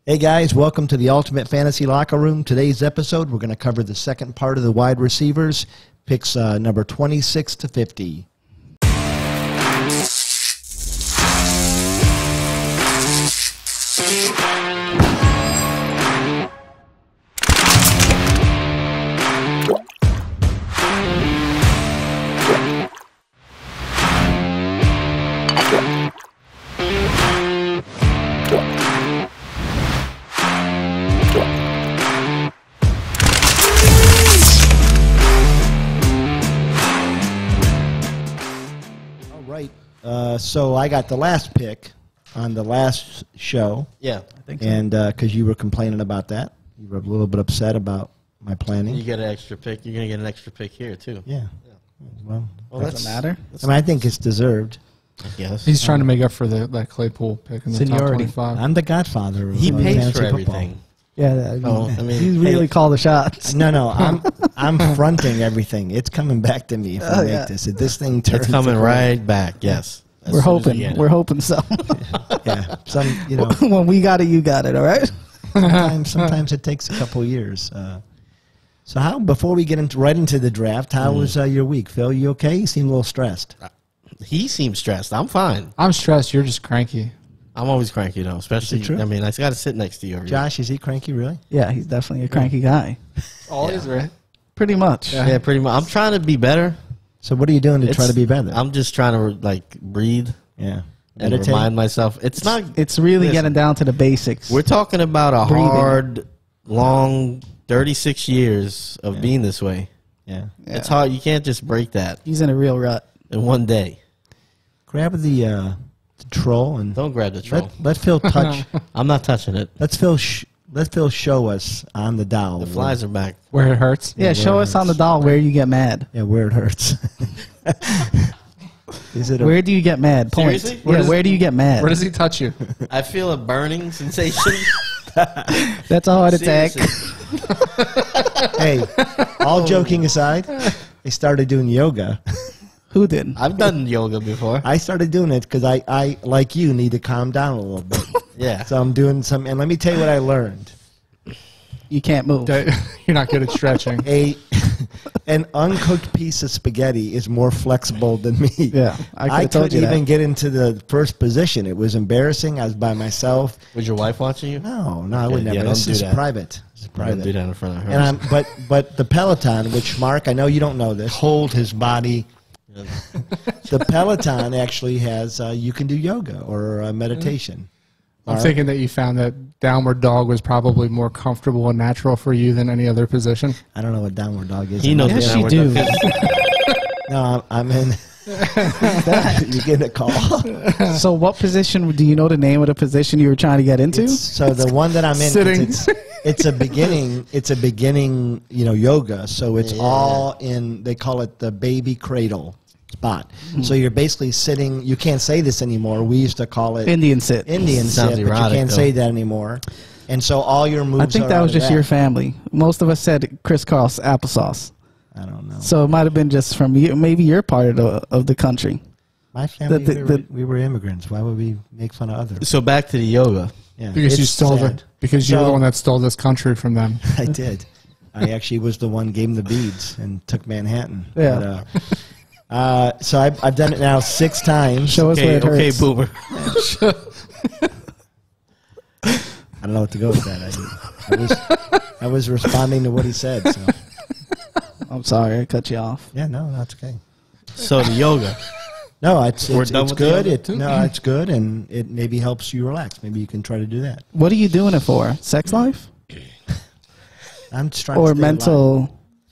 Hey guys, welcome to the Ultimate Fantasy Locker Room. Today's episode, we're going to cover the second part of the wide receivers, picks number 26 to 50. So I got the last pick on the last show. Yeah, I think so. And because you were complaining about that. You were a little bit upset about my planning. You get an extra pick. You're going to get an extra pick here, too. Yeah. Well, doesn't matter. I mean, I think it's deserved. I guess. He's trying to make up for that Claypool pick in the top Seniority. 25. I'm the godfather of He pays fantasy for football. everything. Yeah, I mean, he really called the shots. No, I'm fronting everything. It's coming back to me if I make this. If this thing turns, It's coming right back, yes. As We're soon as we hoping. get it. We're hoping so. Yeah, When we got it, you got it. All right. sometimes it takes a couple years. So how? Before we get right into the draft, how was your week, Phil? You okay? You seem a little stressed. He seems stressed. I'm fine. I'm stressed. You're just cranky. I'm always cranky, though, especially, true? I mean, I got to sit next to you every Josh, is he cranky? Really? Yeah, he's definitely a cranky guy. Always, right? Pretty much. Yeah. Yeah, pretty much. I'm trying to be better. So what are you doing to try to be better? I'm just trying to, like, breathe Yeah. and Meditate. remind myself. It's not. It's really Listen, getting down to the basics. We're talking about a Breathing. hard, long, 36 years of being this way. Yeah. It's hard. You can't just break that He's in a real rut. in one day. Grab the troll and Don't grab the troll. let Phil touch. I'm not touching it. Let Phil show us on the dial. The flies are back. Where it hurts. Yeah, show us on the doll where you get mad. Yeah, where it hurts. Is it? Where do you get mad? Point. Seriously? Where do you get mad? Where does he touch you? I feel a burning sensation. That's a heart attack. Seriously. Hey, all joking aside, I started doing yoga. Who did? I've done yoga before. I started doing it because I, like you, need to calm down a little bit. Yeah. So I'm doing some, and let me tell you what I learned. You can't move. You're not good at stretching. An uncooked piece of spaghetti is more flexible than me. Yeah, I could've told couldn't you even that. get into the first position. It was embarrassing. I was by myself. Was your wife watching you? No, I would Yeah, never. don't This do is that. private. This is Don't private. do that in front of her. And but the Peloton, which Mark, I know you don't know this, hold his body. The Peloton actually has you can do yoga or meditation. I'm thinking that you found that downward dog was probably more comfortable and natural for you than any other position. I don't know what downward dog is. He knows Yes, that you we're do. done. No, I'm in. You getting a call? So what position, do you know the name of the position you were trying to get into? So the one that I'm in, Sitting. it's a beginning, yoga. So it's all in. They call it the baby cradle spot. So you're basically sitting. You can't say this anymore. We used to call it Indian sit. Indian Sounds sit, but you erotic, can't though. say that anymore. And so all your moves. I think are that out was of just your family. Most of us said crisscross applesauce. I don't know. So it might have been just from you, maybe your part of the country. My family, the- we were immigrants. Why would we make fun of others? So back to the yoga. Yeah, Because you it's stole sad. because you were So- the one that stole this country from them. I did. I actually was the one gave him the beads and took Manhattan. Yeah. But, so I've done it now 6 times. Show us where it Okay, hurts. boomer. I don't know what to go with that. I was responding to what he said. So I'm sorry, I cut you off. yeah, no, that's okay. So the yoga. No, it's We're done it's with the good. yoga? It's good, and it maybe helps you relax. Maybe you can try to do that. What are you doing it for? Sex life I'm just trying or to stay mental?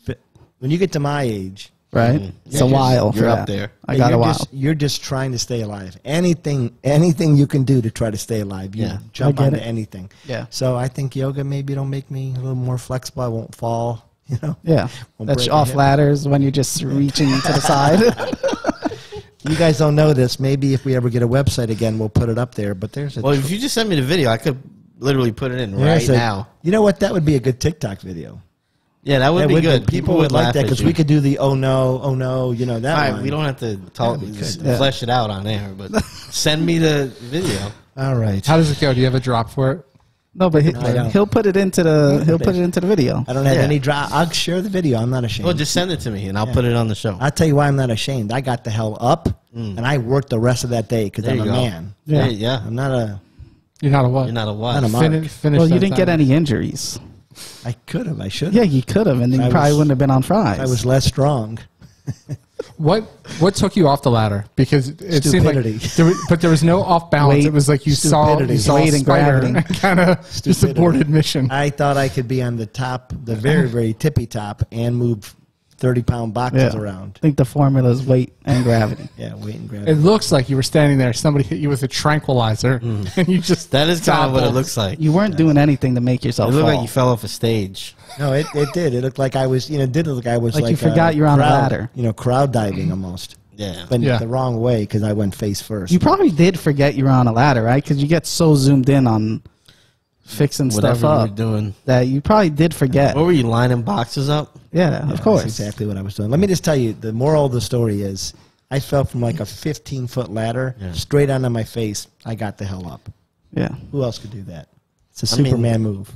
alive. When you get to my age, Right, it's a you're- while. For you're up that. there. I got a while. You're just trying to stay alive. Anything you can do to try to stay alive. You Yeah. jump I get onto it. anything. Yeah. So I think yoga maybe it'll make me a little more flexible. I won't fall. Yeah, Won't that's break off my hip. ladders when you're just reaching to the side. You guys don't know this. Maybe if we ever get a website again, we'll put it up there. But there's a. Well, if you just send me the video, I could literally put it in there's right a- now. You know what? That would be a good TikTok video. Yeah, that would That be good. People would like that because we could do the oh no, that All right, one. we don't have to talk, That'd be just good. flesh it out on air, but send me the video. All right. How does it go? Do you have a drop for it? No, but I don't. he'll put it into the video. I don't have Yeah. any drama. I'll share the video. I'm not ashamed. Well, just send it to me, and I'll put it on the show. I'll tell you why I'm not ashamed. I got the hell up, and I worked the rest of that day because There I'm you a go. man. Yeah, yeah. I'm not a. You're not a what? You're not a what? Not a mark. Finish Well, you that didn't get time. any injuries. I could have. I should have. Yeah, you could have, and then I you probably was- wouldn't have been on fries. I was less strong. What took you off the ladder? Because it seemed like Stupidity. but there was no off balance. Weight. It was like you Stupidity. saw Weight a and spider gravity. kind of just Stupidity. aborted mission. I thought I could be on the top, the very, very tippy top, and move 30-pound boxes Yeah. around. I think the formula is weight and gravity. Yeah, weight and It gravity. looks like you were standing there. Somebody hit you with a tranquilizer, and you just That is kind of what it toppled. looks like. You weren't doing anything to make It yourself looked fall. like you fell off a stage. No, it did. It looked like I was, it did look like I was Like like you forgot you're on a crowd, ladder. Crowd diving almost. Yeah. But Yeah. the wrong way because I went face first. You probably did forget you were on a ladder, right? Because you get so zoomed in on fixing Whatever stuff you were up doing. that you probably did forget. What were you lining boxes up? Yeah, Yeah, of course. That's exactly what I was doing. Let me just tell you, the moral of the story is I fell from like a 15-foot ladder straight onto my face. I got the hell up. Yeah. Who else could do that? It's a I mean, Superman move.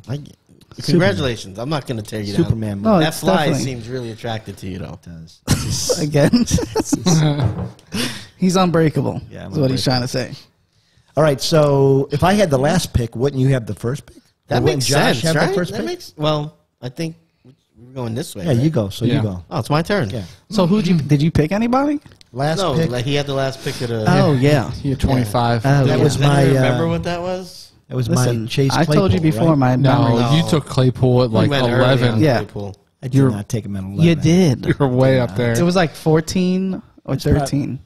Congratulations. I'm not going to tear you down. Superman move. No, That it's fly definitely- seems really attractive to you, though. It does. Again, he's unbreakable. Yeah, I'm That's what he's unbreakable. trying to say. All right, so if I had the last pick, wouldn't you have the first pick? That Or wouldn't makes Josh sense, have right? the first That pick? well, I think we're going this way. Yeah, right? you go. So Yeah. you go. Oh, it's my turn. Yeah. So did you pick anybody? Last No, pick. like he had the last pick of the. Oh yeah. You're 25. Oh, That yeah. was Does anyone my. remember what that was? That was Listen, my Chase I Claypool. told you before right? my No, memory. No. you took Claypool at like We went early 11. on Yeah. Claypool. I did You're- not take him at 11. You did. You're way up there. It was like 14 or 13.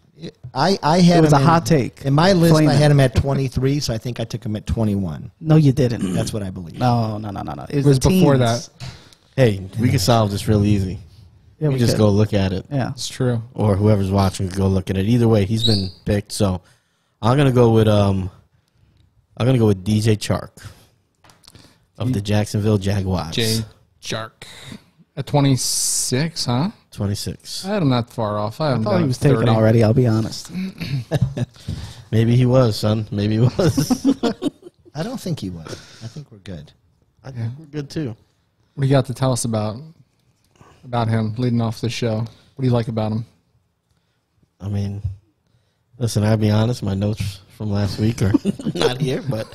I had It was him a hot take. In my list, Flame I it. had him at 23, so I think I took him at 21. No, you didn't. That's what I believe. No. It was the before teens. that. Hey, we can solve this real easy. Yeah, we we just could. go look at it, Yeah. It's true. or whoever's watching could go look at it. Either way, he's been picked. So I'm gonna go with DJ Chark of the Jacksonville Jaguars. Jay Jark. At 26, huh? 26. I had him not far off. I had I him thought down he at was taken 30. already, I'll be honest. Maybe he was, son. Maybe he was. I don't think he would. I think we're good. I think we're good too. What do you got to tell us about him leading off the show? What do you like about him? I mean, listen, I'll be honest. My notes from last week are not here, but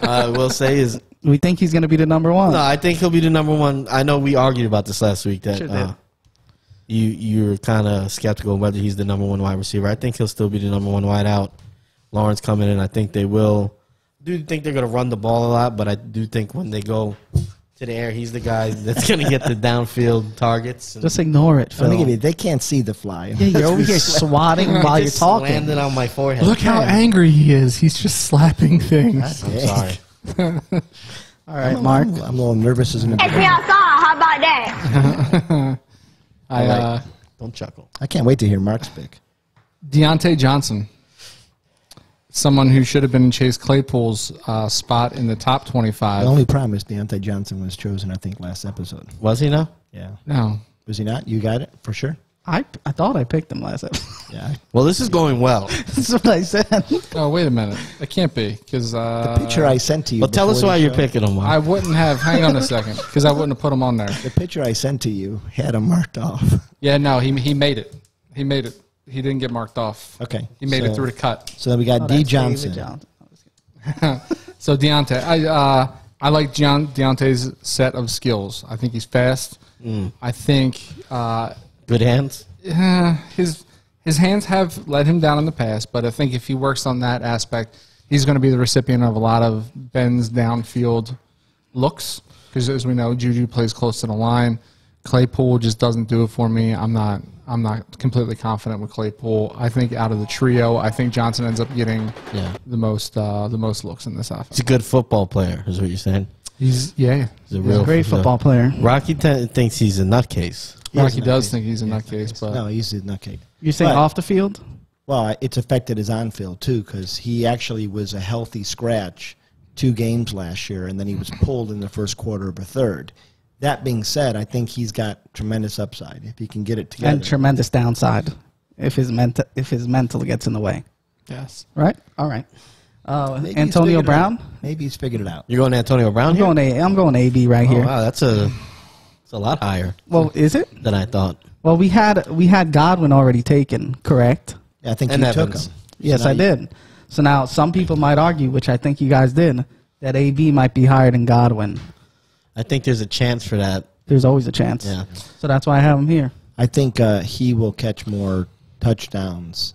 I will say is We think he's going to be the number one. no. I think he'll be the number one. I know we argued about this last week that Sure did. you're kind of skeptical whether he's the number one wide receiver. I think he'll still be the number one wide out. Lawrence coming in, I think they will. Do think they're going to run the ball a lot, but I do think when they go to the air, he's the guy that's going to get the downfield targets. And Just ignore it, Phil. Let me give you. They can't see the fly. Yeah, you're over here swatting it while you're just talking. landed on my forehead. Look how angry he is. He's just slapping things. I'm sorry. All right, Mark. I'm a little nervous as an. Take me outside. How about that? Don't chuckle. I can't wait to hear Mark's pick. Deontay Johnson. Someone who should have been in Chase Claypool's spot in the top 25. The only problem is Deontay Johnson was chosen, I think, last episode. Was he now? Yeah. No. Was he not? You got it for sure. I thought I picked him last episode. Yeah. Well, this is going well. That's what I said. Oh, wait a minute. It can't be because The picture I sent to you. Well, tell us before why the you're show- picking him. I wouldn't have. Hang on a second, because I wouldn't have put him on there. The picture I sent to you had him marked off. Yeah, no, he made it. He made it. He didn't get marked off. Okay. He made it so- through the cut. So then we got Oh, D. that's Johnson. David So Deontay, I like Deontay's set of skills. I think he's fast. I think Good hands. his hands have let him down in the past, but I think if he works on that aspect, he's going to be the recipient of a lot of Ben's downfield looks. Because as we know, Juju plays close to the line. Claypool just doesn't do it for me. I'm not completely confident with Claypool. I think out of the trio, I think Johnson ends up getting Yeah. the most looks in this offense. He's a good football player, is what you're saying. He's He's a real Great football player. Rocky thinks he's a nutcase. Rocky does think he's a nutcase, but No, he's a nutcase. You saying But- off the field? Well, it's affected his on-field too because he actually was a healthy scratch 2 games last year, and then he was pulled in the first quarter of a third. That being said, I think he's got tremendous upside if he can get it together. And tremendous downside if his mental gets in the way. yes. Right? All right. Maybe he's Antonio figured it out. Brown. Maybe he's figured it out. You're going Antonio Brown here? I'm going AB right Oh, here. wow, that's a lot higher Well, is it? than I thought. Well, we had Godwin already taken, correct? Yeah, I think And you took Evans. him. Yes, So I now you- did. So now some people might argue, which I think you guys did, that AB might be higher than Godwin. I think there's a chance for that. There's always a chance. Yeah. So that's why I have him here. I think he will catch more touchdowns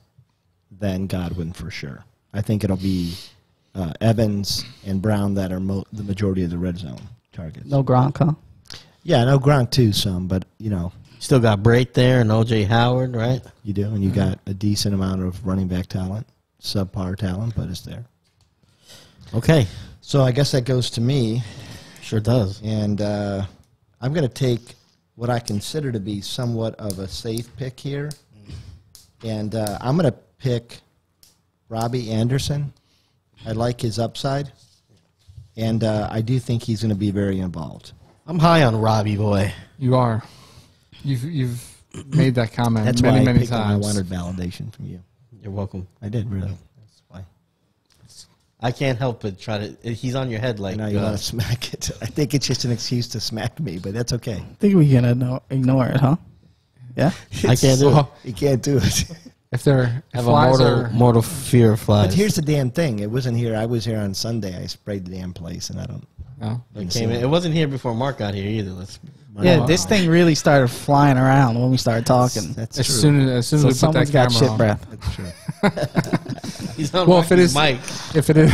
than Godwin for sure. I think it'll be Evans and Brown that are the majority of the red zone targets. No Gronk, huh? Yeah, I know Gronk too, some, but Still got Brate there and O.J. Howard, right? you do, and you got a decent amount of running back talent, subpar talent, but it's there. Okay. So I guess that goes to me, Sure does. and I'm going to take what I consider to be somewhat of a safe pick here, and I'm going to pick Robbie Anderson. I like his upside, and I do think he's going to be very involved. I'm high on Robbie boy. You are. You've made that comment That's why many, I many picked him. I times. wanted validation from you. You're welcome. I did, really. That's why. I can't help but try to. He's on your head like. Now you want to smack it. I think it's just an excuse to smack me, but that's okay. I think we can ignore it, huh? Yeah. I can't do it. Well, You can't do it. if they're I have a flies mortal fear of flies. But here's the damn thing. It wasn't here. I was here on Sunday. I sprayed the damn place, and I don't. no. It came in. It wasn't here before Mark got here either. Yeah, this thing really started flying around when we started talking. That's As true. as soon as So we put someone's that got camera shit on. breath. That's true. He's on Well, if it Marky's is- mic. If it is,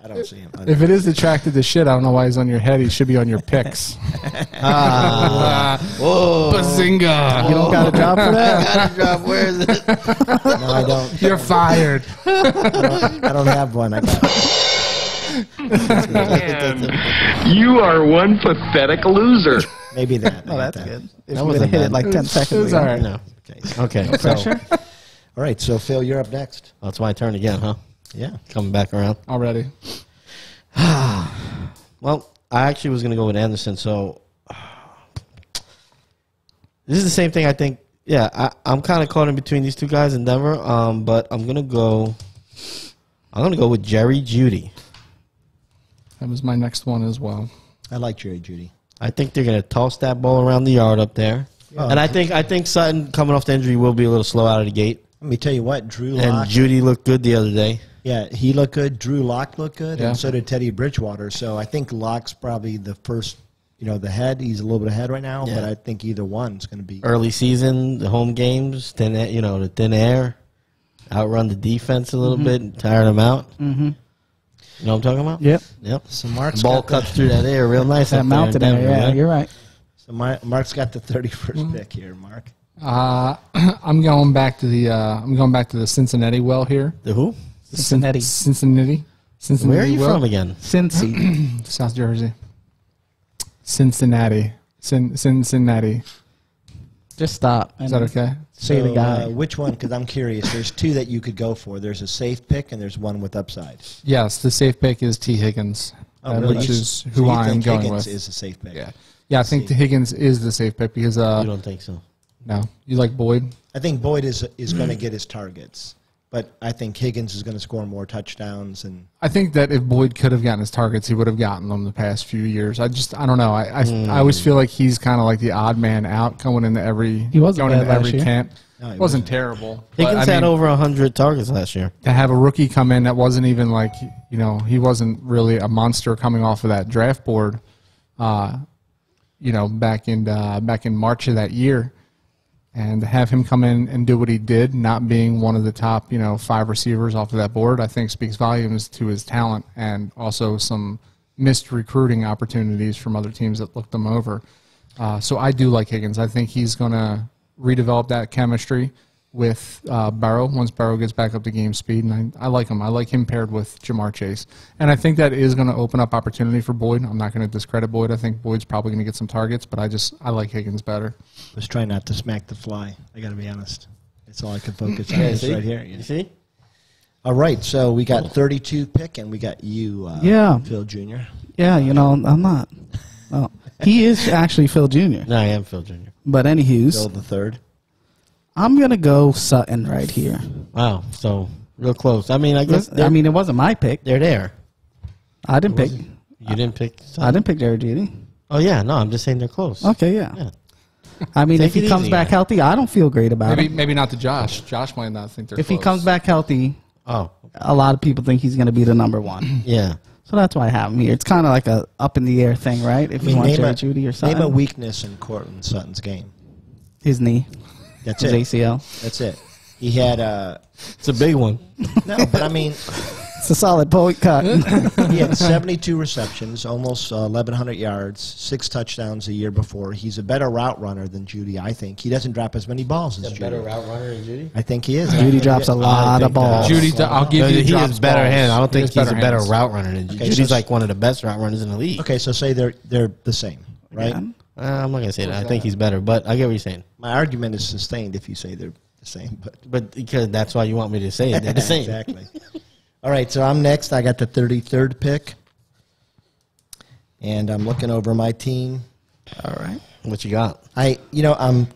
I don't see him. if it is attracted to shit, I don't know why he's on your head. He should be on your picks. Whoa. Bazinga! You don't got a job for that? Got a drop. Where is it? No, I don't. You're fired. I don't have one. I got. You are one pathetic loser. Maybe that. Oh, I got that's that. good. If That you would wasn't have hit bad. it like 10 seconds It was ago. all right. No. Okay. Okay. So All right. So Phil, you're up next. well, it's my turn again, huh? Yeah. Coming back around. Already. Well, I actually was going to go with Anderson. So this is the same thing. I think. Yeah, I'm kind of caught in between these two guys in Denver. But I'm gonna go with Jerry Jeudy. That was my next one as well. I like Jerry Jeudy. I think they're gonna toss that ball around the yard up there. Oh, And I think Sutton coming off the injury will be a little slow out of the gate. Let me tell you what, Drew And Lock. Jeudy looked good the other day. Yeah, he looked good. Drew Lock looked good, Yeah. and so did Teddy Bridgewater. So I think Lock's probably the first. The head. He's a little bit ahead right now, Yeah. but I think either one's going to be. Early season, the home games, the thin air, outrun the defense a little bit, and tire them out. Mm-hmm. You know what I'm talking about? Yep. Yep. So Mark's The ball got cuts through that air real nice. That up there in mountain there. Denver, Yeah, you're right. Mark's got the 31st pick here. Mark. I'm going back to the Cincinnati well here. The who? Cincinnati. Cincinnati. Where are you well. from again? Cincy. South Jersey. Cincinnati. Cincinnati. Just stop. Is that okay? Say the guy. Which one? Because I'm curious. There's two that you could go for. There's a safe pick and there's one with upside. Yes, the safe pick is T. Higgins, Really? which is So who you I'm think going Higgins with. is a safe pick. Yeah, I think T. Higgins is the safe pick because You don't think so? no, you like Boyd. I think Boyd is going to get his targets, but I think Higgins is going to score more touchdowns. And I think that if Boyd could have gotten his targets, he would have gotten them the past few years. I don't know. I always feel like he's kind of like the odd man out going into every He wasn't going bad into every last year. camp. No, he wasn't wasn't. terrible. But, Higgins I had mean, over 100 targets last year. to have a rookie come in that wasn't even like he wasn't really a monster coming off of that draft board. Back in March of that year, and to have him come in and do what he did, not being one of the top 5 receivers off of that board, I think speaks volumes to his talent and also some missed recruiting opportunities from other teams that looked him over. So I do like Higgins. I think he's going to redevelop that chemistry with Burrow once Burrow gets back up to game speed, and I like him. I like him paired with Jamar Chase, and I think that is going to open up opportunity for Boyd. I'm not going to discredit Boyd. I think Boyd's probably going to get some targets, but I like Higgins better. was trying not to smack the fly. I got to be honest. That's all I could focus on. Is see? right here. You see? All right, so we got 32 pick, and we got you, Yeah. Phil Jr. Yeah, I'm not. Oh, he is actually Phil Jr. No, I am Phil Jr. But Phil anywho's, the third. I'm gonna go Sutton right here. Wow. So Real close. I mean, I guess I mean, it wasn't my pick. they're there. I didn't pick. You didn't pick. I didn't pick Jerry Judy. Oh yeah, no, I'm just saying they're close. Okay, yeah. Yeah. I mean, Take if he it comes easy, back guy. healthy, I don't feel great about it. Maybe not to Josh. Josh might not think they're If he close. comes back healthy, Oh a lot of people think he's going to be the number one. yeah. So that's why I have him here. It's kind of like a up in the air thing, right? If you want Jerry Judy or name something. a weakness in Cortland Sutton's game. His knee, That's his it. ACL. That's it. He had It's a big one. no, but I mean, It's a solid point cut. he had 72 receptions, almost 1,100 yards, 6 touchdowns the year before. He's a better route runner than Judy, I think. He doesn't drop as many balls as Judy. route runner than Judy. I think he is. Judy drops a lot of think balls. Judy, I'll give you. He drops has better balls. hands. I don't He think has he's a better hands. route runner than Judy. Okay, Judy's so- like one of the best route runners in the league. Okay, so say they're the same, right? Yeah. I'm not gonna say that. I think he's better, but I get what you're saying. My argument is sustained if you say they're the same, but But because that's why you want me to say it. They're the same. exactly. All right, so I'm next. I got the 33rd pick, and I'm looking over my team. All right. What you got? I'm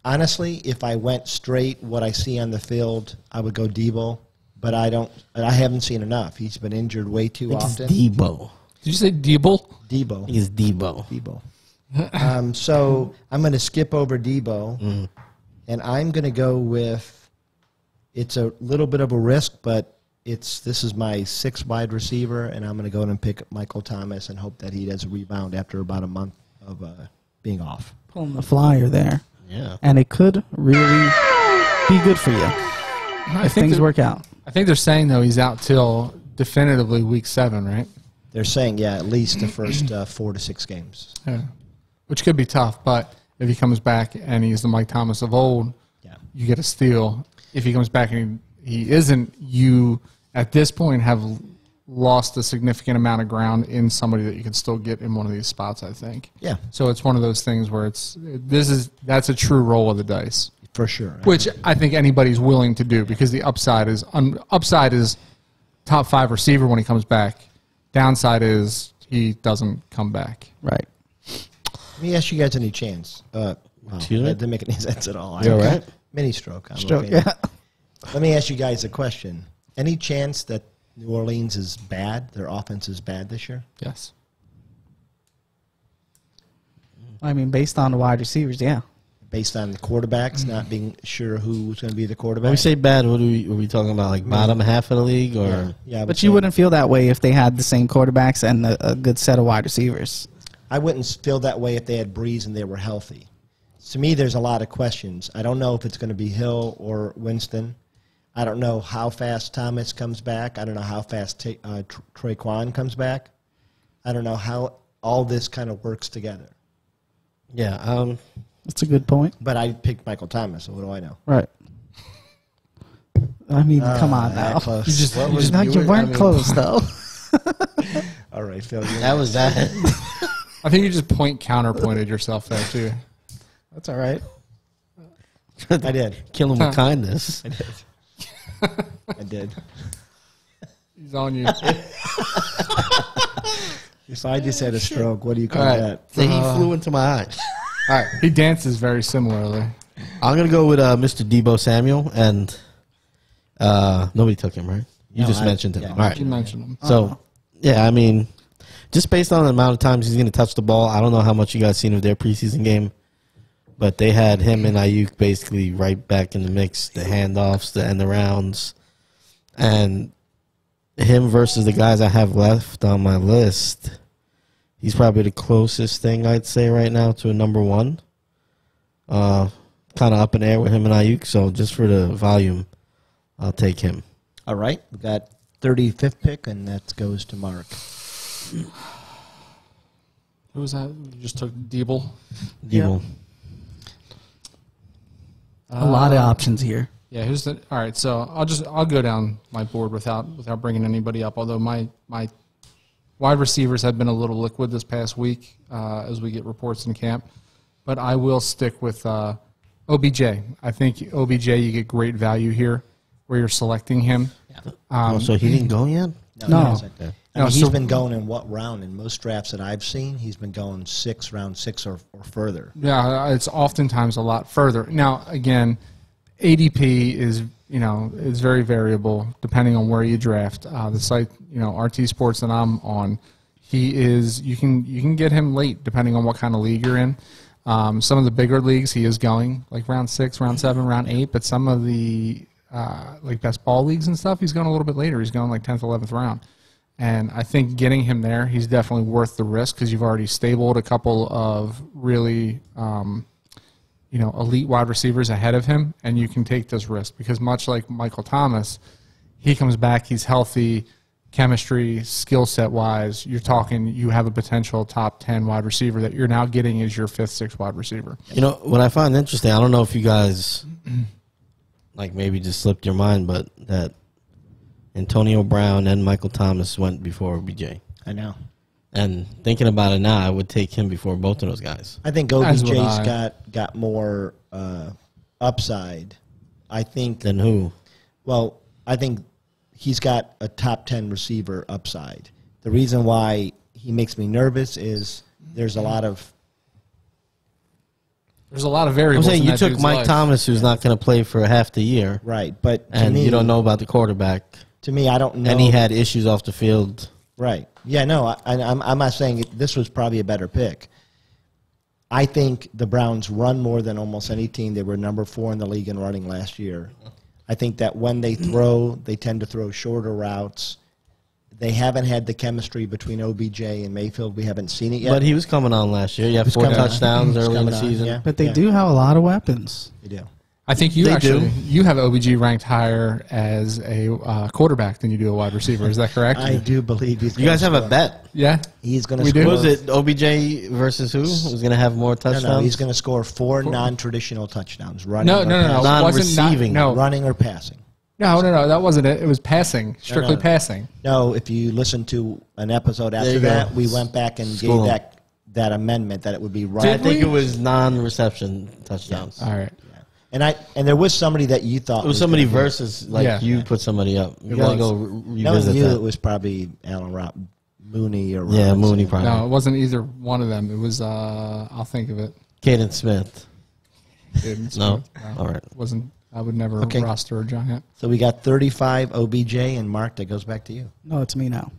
honestly, if I went straight what I see on the field, I would go Debo, but I don't. I haven't seen enough. He's been injured way too often. Debo. Did you say Deeble? Debo. He's Debo. Debo. So I'm going to skip over Debo, and I'm going to go with. It's a little bit of a risk, but this is my 6th wide receiver, and I'm going to go in and pick Michael Thomas and hope that he does a rebound after about a month of being off. Pulling the flyer there. Yeah. And it could really be good for you I if think things they're- work out. I think they're saying though he's out till definitively week 7, right? They're saying, yeah, at least the first 4 to 6 games. Yeah. Which could be tough, but if he comes back and he's the Mike Thomas of old, Yeah. you get a steal. If he comes back and he isn't, you at this point have lost a significant amount of ground in somebody that you can still get in one of these spots, I think. Yeah, So it's one of those things where that's a true roll of the dice, for sure. which I think anybody's willing to do because the upside is top 5 receiver when he comes back. Downside is he doesn't come back. Right. Let me ask you guys any chance. Wow, Excuse me? that didn't make any sense at all. You all right? Mini stroke. I'm Stroke, okay. yeah. Let me ask you guys a question. Any chance that New Orleans is bad? Their offense is bad this year? Yes. I mean, based on the wide receivers, yeah. Based on the quarterbacks, not being sure who's going to be the quarterback? When we say bad, what are we talking about? Like bottom half of the league, or yeah, I would But say- you wouldn't feel that way if they had the same quarterbacks and a good set of wide receivers. I wouldn't feel that way if they had Breeze and they were healthy. To me, there's a lot of questions. I don't know if it's going to be Hill or Winston. I don't know how fast Thomas comes back. I don't know how fast Traquan comes back. I don't know how all this kind of works together. yeah, That's a good point. But I picked Michael Thomas, so what do I know? Right. I mean, come on That now. close. You just- What was- No, you were- weren't I mean, close, though. All right, Phil. you- That was that. I think you just counterpointed yourself there too. That's all right. I did. Kill him with kindness. I did. He's on you. If I just had a stroke, what do you call All right. that? So he flew into my eyes. All right, He dances very similarly. I'm gonna go with Mr. Debo Samuel, and nobody took him, right? You No, just I- mentioned him. yeah. All right. You mentioned him. So, yeah, I mean, just based on the amount of times he's going to touch the ball, I don't know how much you guys seen of their preseason game, but they had him and Ayuk basically right back in the mix, the handoffs, the end arounds, and him versus the guys I have left on my list, he's probably the closest thing I'd say right now to a number one. Kind of up in the air with him and Ayuk, so just for the volume, I'll take him. All right, we got 35th pick, and that goes to Mark. Who was that? You just took Deeble. Debo. A lot of options here. Yeah, who's the? All right, so I'll go down my board without bringing anybody up. Although my wide receivers have been a little liquid this past week as we get reports in camp, but I will stick with OBJ. I think OBJ you get great value here where you're selecting him. So he didn't go yet? No. he hasn't. I No, mean, he's so- been going in what round? In most drafts that I've seen, he's been going round six or further. Yeah, it's oftentimes a lot further. Now, again, ADP is very variable depending on where you draft. The site, RT Sports that I'm on, you can get him late depending on what kind of league you're in. Some of the bigger leagues he is going like round 6, round 7, round 8, but some of the like best ball leagues and stuff, he's going a little bit later. He's going like 10th, 11th round. And I think getting him there, he's definitely worth the risk because you've already stabled a couple of really, elite wide receivers ahead of him, and you can take this risk because much like Michael Thomas, he comes back, he's healthy, chemistry, skill set wise, you have a potential top 10 wide receiver that you're now getting as your 5th, 6th wide receiver. What I find interesting, I don't know if you guys like maybe just slipped your mind, but that Antonio Brown and Michael Thomas went before OBJ. I know. And thinking about it now, I would take him before both of those guys. I think OBJ's got more upside. I think. Than who? Well, I think he's got a top 10 receiver upside. The reason why he makes me nervous is there's a lot of variables. I'm saying in you that took dude's Mike life. Thomas, who's not going to play for half the year, right, but to and me, you don't know about the quarterback. To me, I don't know. And he had issues off the field. Right. Yeah, no, I'm not saying this was probably a better pick. I think the Browns run more than almost any team. They were number 4 in the league in running last year. I think that when they throw, they tend to throw shorter routes. They haven't had the chemistry between OBJ and Mayfield. We haven't seen it yet. But he was coming on last year. You have He's 4 coming on. touchdowns He's early in the coming on, season. yeah. But they do have a lot of weapons. They do. I think They do. you have OBG ranked higher as a quarterback than you do a wide receiver. Is that correct? I do believe he's You guys have a bet. Yeah. He's going to We score. do? What was it OBJ versus who? Who's going to have more touchdowns? No, he's going to score 4 non-traditional touchdowns. Running No, or no, no, no. passing. It wasn't Non-receiving. No, Running or passing. no, that wasn't it. It was passing, strictly no. passing. No, if you listen to an episode after you go. that, we went back and School. gave that amendment that it would be I running. think it was non-reception touchdowns. All right. And there was somebody that you thought It was somebody gonna be- versus, like, Yeah. you put somebody up. You It got to was. go Knowing revisit you, that. it was probably Allen Mooney or Yeah, Robinson. Mooney probably. No, it wasn't either one of them. It was I'll think of it. Caden Smith. It No? All right. wasn't. I would never Okay. roster a Giant. So we got 35 OBJ, and Mark, that goes back to you. No, it's me now.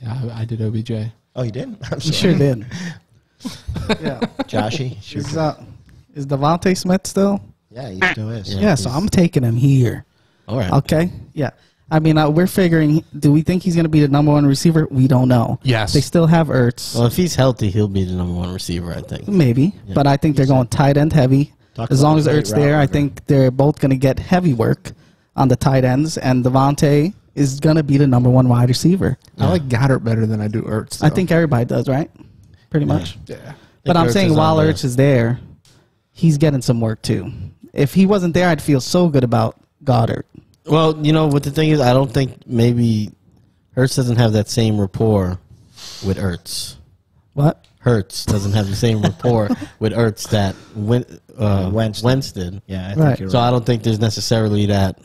Yeah, I did OBJ. Oh, you did? I'm You sorry. sure did. Yeah. Joshy? Sure. Is Devontae Smith still? Yeah, he still is. Yeah. Yeah, so I'm taking him here. All right. Okay. Yeah. I mean, we're figuring. Do we think he's going to be the number 1 receiver? We don't know. Yes. They still have Ertz, Well, if he's healthy, he'll be the number 1 receiver, I think. maybe, but I think they're going tight end heavy. Talk As about long a as great Ertz route there, I runner. think they're both going to get heavy work on the tight ends, and Devontae is going to be the number 1 wide receiver. I like Goddard better than I do Ertz. I though. think everybody does, right? Pretty much. Yeah. But I'm Ertz saying is while on there. Ertz is there, he's getting some work too. If he wasn't there, I'd feel so good about Goddard. Well, what the thing is, I don't think maybe Hurts doesn't have that same rapport with Ertz. What? Hurts doesn't have the same rapport with Ertz that Wentz did. Yeah, I think Right. you're So right. I don't think there's necessarily that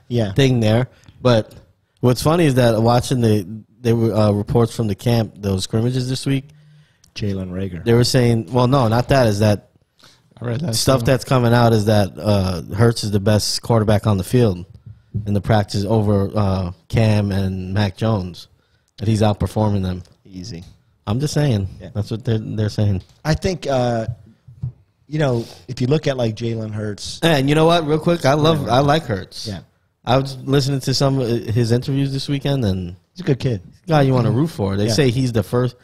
Yeah. thing there. But what's funny is that watching there were reports from the camp, those scrimmages this week, Jalen Rager. they were saying, well, no, not that, is that I read that stuff too. that's coming out is that Hurts is the best quarterback on the field in the practice over Cam and Mac Jones, that he's outperforming them. Easy. I'm just saying. Yeah. That's what they're saying. I think, if you look at like Jalen Hurts, And you know what? Real quick, I like Hurts. yeah, I was listening to some of his interviews this weekend, and he's a good kid. guy you want to root for. They Yeah. say he's the first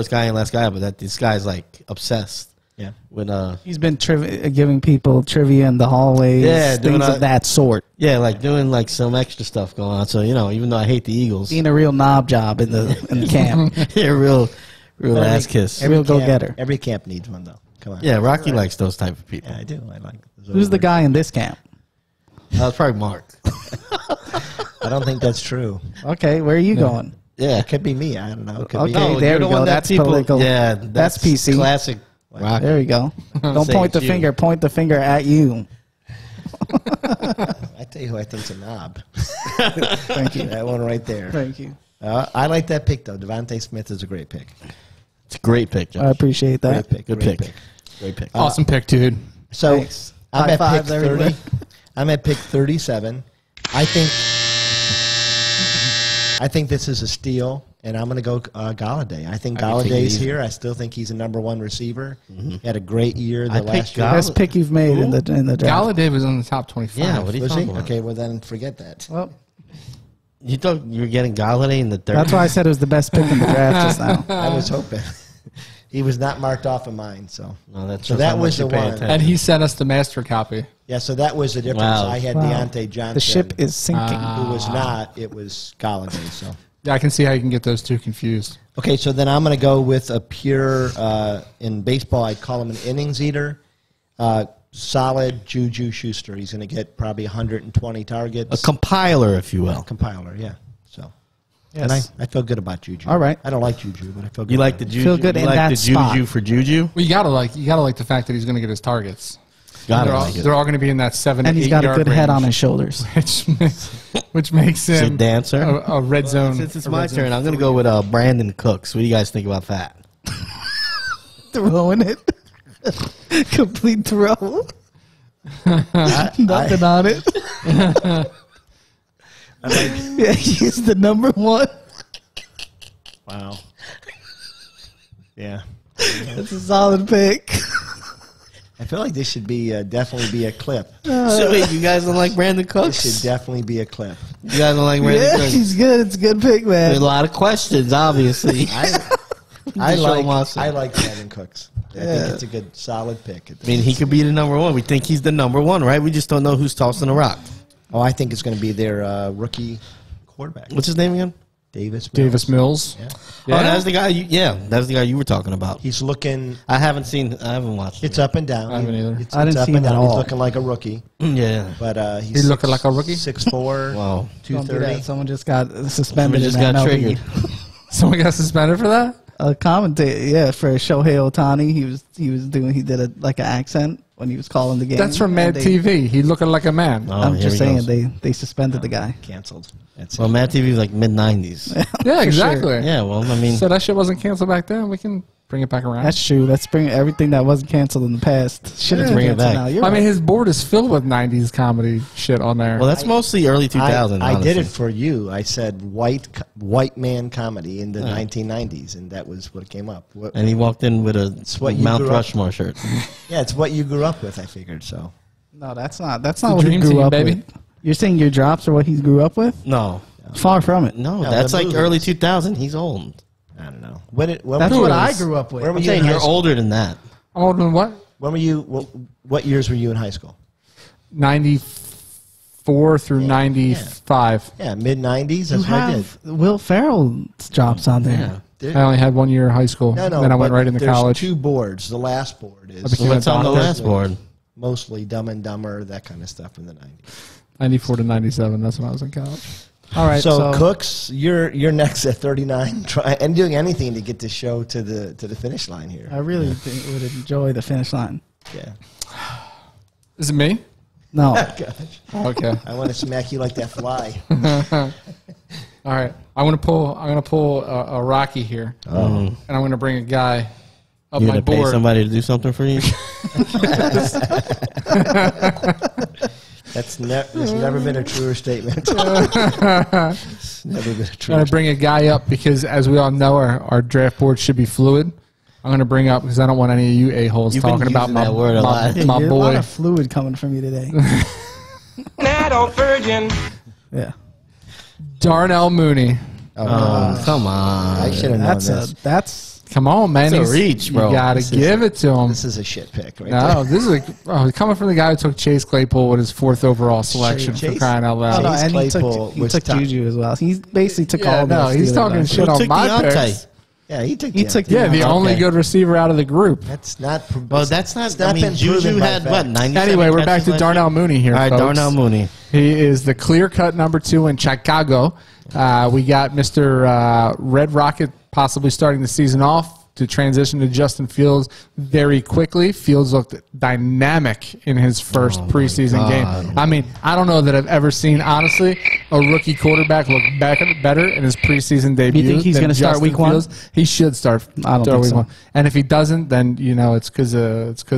guy and last guy, but that this guy's like obsessed Yeah. with He's been giving people trivia in the hallways, Yeah, doing things a- of that sort. like doing like some extra stuff going on. So even though I hate the Eagles, Being a real knob job in the camp. yeah, real ass kiss. Real camp- go-getter. Every camp needs one, though. Come on. Yeah, Rocky likes those type of people. Yeah, I do. I like. Who's the guy in this camp? That's probably Mark. I don't think that's true. Okay, where are you going? Yeah. It could be me. I don't know. It could Okay. be. No, there you're we the go. one that That's people, political. Yeah, That's PC. Classic Rocky. There you go. Don't Say point the it's you. finger. Point the finger at you. I tell you who I think's a knob. Thank you. That one right there. Thank you. I like that pick though. Devontae Smith is a great pick. It's a great pick, Josh. I appreciate that. Great pick. Good great pick. Great pick. Awesome pick, dude. So Thanks. I'm High at pick fives, 30. everybody. I'm at pick 37. I think this is a steal, and I'm going to go Galladay. I think I can take it Galladay's easy. here. I still think he's a number one receiver. He had a great year I the picked last year. Best pick you've made in the draft. Galladay was in the top 25. Yeah, what are you Was talking he? about? Okay, well then forget that. Well, You thought you were getting Galladay in the third? that's why I said it was the best pick in the draft just now. I was hoping. He was not marked off of mine, so. No, that's So that was the one. And he sent us the master copy. Yeah, so that was the difference. Wow. I had Wow. Deontay Johnson. The ship is sinking. Who was not. It was Galladay, so. Yeah, I can see how you can get those two confused. Okay, so then I'm going to go with a pure, in baseball, I call him an innings eater. Solid Juju Schuster. He's going to get probably 120 targets. A compiler, if you will. Compiler, yeah. So, Yes. and I feel good about Juju. All right. I don't like Juju, but I feel good. You like about the him. Juju? Feel good you in like that the spot. Juju for Juju? Well, you gotta like the fact that he's going to get his targets. Gotta they're all, like it. they're all going to be in that 7 And to he's 8 got a yard good head on range, his shoulders. which makes He's a him dancer. a red zone. Since it's a my red zone turn, I'm going to go with Brandon Cooks. What do you guys think about that? Throwing it. Complete throw. Nothing on it. Yeah, he's the number one. Wow. Yeah. That's a solid pick. I feel like this should be definitely be a clip. So wait, you guys don't like Brandon This Cooks? should definitely be a clip. You guys don't like Brandon Yeah, Cooks? he's good. It's a good pick, There's a man. lot of questions, obviously. I Show him also. like Brandon Cooks. I think it's a good solid pick. I mean, he could be the number one. We think he's the number one, right? We just don't know who's tossing the rock. Oh, I think it's going to be their rookie quarterback, What's his name again? Davis Mills. Yeah. Yeah. Oh, that's the guy. That's the guy you were talking about. He's looking. I haven't watched. It's up and down. I haven't either. It's I didn't up see and him at down. He's all. looking like a rookie, Yeah. but he's He looking like a rookie? 6'4", Wow. Don't do 230. that. Someone just got suspended. Just in got MLB. triggered. Someone got suspended for that? A commentator, yeah, for Shohei Ohtani, he did an accent when he was calling the game. That's from Mad And they- TV. He looking like a man. Oh, I'm here just he saying goes. they suspended the guy. Canceled. That's Well, it. Matt TV was like mid '90s. Yeah, exactly. Yeah. Well, I mean, So that shit wasn't canceled back then. We can bring it back around. That's true. Let's bring everything that wasn't canceled in the past. Should have Bring it been back. canceled now. You're I mean, right. his board is filled with 90s comedy shit on there. well, that's mostly early 2000s. I did it honestly. for you. I said white man comedy in the 1990s, and that was what came up. And he walked in with a what you Mount grew up- Rushmore shirt. Yeah, it's what you grew up with. I figured so. No, that's not what dream he grew team, up baby. with. You're saying your drops are what he grew up with? No, Far from it. no, No, that's the like movies. early 2000. He's old. I don't know. When That's were what you, I grew up with. Where were I'm you in saying high you're school? older than that. I'm older than what? When were you? What years were you in high school? 94 through 95. Yeah, mid 90s. You That's what I did. have Will Ferrell's drops on there. I only had 1 year of high school. No, Then I went but right into there's college. 2 boards. The last board is became What's on the doctor. last board? mostly Dumb and Dumber, that kind of stuff in the 90s. 94 to 97. That's when I was in college. All right, So, Cooks, you're next at 39, and doing anything to get the show to the finish line here. I really would enjoy the finish line. Yeah. Is it me? No, Oh, okay. I want to smack you like that fly. All right. I'm gonna pull a Rocky here, and I'm gonna bring a guy up You my gonna pay board. somebody to do something for you? There's never been a truer statement. It's never been a I'm truer gonna bring a guy up because, as we all know, our draft board should be fluid. I'm gonna bring up because I don't want any of you a-holes You've been talking about using my that word a lot. my You're a lot boy. of fluid coming from you today. Yeah, Darnell Mooney. Oh, come on. I should have known this. that's Come on, man. It's a He's- reach, bro. You gotta This is give it to him. This is a shit pick, right No, there. this is coming from the guy who took Chase Claypool with his 4th overall selection for Chase- crying out oh, loud. no, Chase and he Claypool took, he was took top. Juju as well. He basically took Yeah, all no, the he's Steelers talking guys. shit Who on took my Deontay? picks. Yeah, he took He took Yeah, the Okay. only good receiver out of the group. That's not. Well, that's not. It's not I mean, been proven Juju by had fact. what? 97 Anyway, we're back catches to last Darnell year? Mooney here, All right, folks. Darnell Mooney. He is the clear-cut number 2 in Chicago. We got Mr. Red Rocket possibly starting the season off to transition to Justin Fields very quickly. Fields looked dynamic in his first preseason God. game. I mean, I don't know that I've ever seen, honestly, a rookie quarterback look better in his preseason debut. think he's than gonna start Justin week 1? Fields. He should start. I don't start think week so. 1. And if he doesn't, then it's because